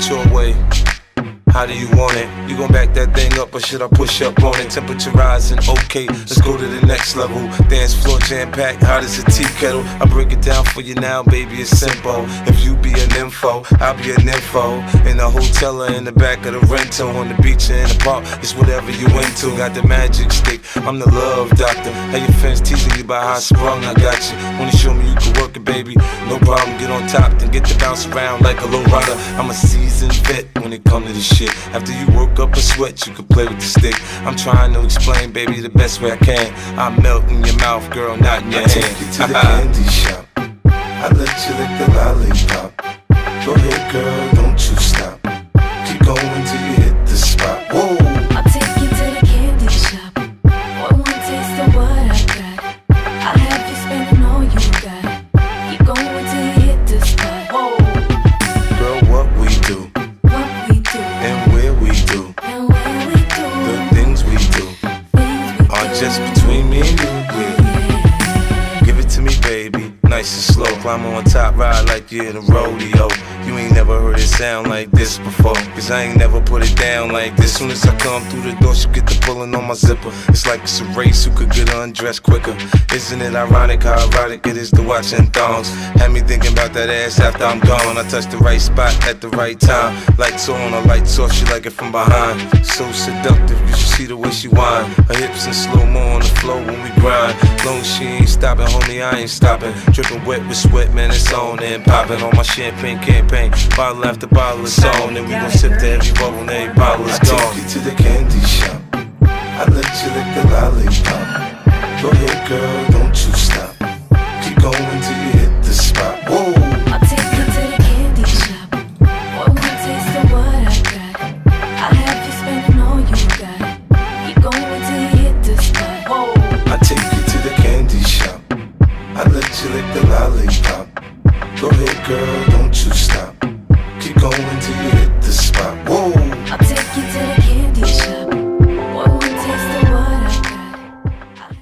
short way. How do you want it? You gon' back that thing up or should I push up on it? Temperature rising, okay, let's go to the next level. Dance floor jam-packed, hot as a tea kettle. I break it down for you now, baby, it's simple. If you be an info, I'll be an info. In the hotel or in the back of the rental, on the beach or in the park, it's whatever you into. Got the magic stick, I'm the love doctor. Hey, your fans teasing you about how I sprung, I got you. Wanna show me you can work it, baby? No problem, get on top, then get to bounce around like a low rider. I'm a seasoned vet when it comes to this shit. After you work up a sweat, you can play with the stick. I'm trying to explain, baby, the best way I can. I melt in your mouth, girl, not in your hand. Take you to the candy shop. I let you lick the lollipop. Go ahead, girl, don't you stop. Keep going till you hit the spot. Whoa. I'll take you to the candy shop. One taste of what I got. I'll have you spending all you got. Keep going till you hit the spot. Whoa. Girl, what we do, and where we do, the things we do are just between me and you, yeah. Give it to me, baby, nice and slow. Climb on top, ride like you're in a rodeo. You ain't never heard it sound like this before, cause I ain't never put it down like this. Soon as I come through the door, she get the pulling on my zipper. It's like it's a race, who could get undressed quicker. Isn't it ironic how erotic it is to watching thongs? Had me thinking about that ass after I'm gone. I touch the right spot at the right time. Lights on or lights off, she like it from behind. So seductive, you should see the way she whine. Her hips in slow-mo on the floor when we grind. Long as she ain't stopping, homie, I ain't stopping. Dripping wet with sweat, man, it's on and popping. On my champagne campaign, bottle after bottle is on. And we gon' sip to every bubble and every bottle is gone. I take you to the candy shop. I let you lick the lollipop. Go ahead, girl, don't you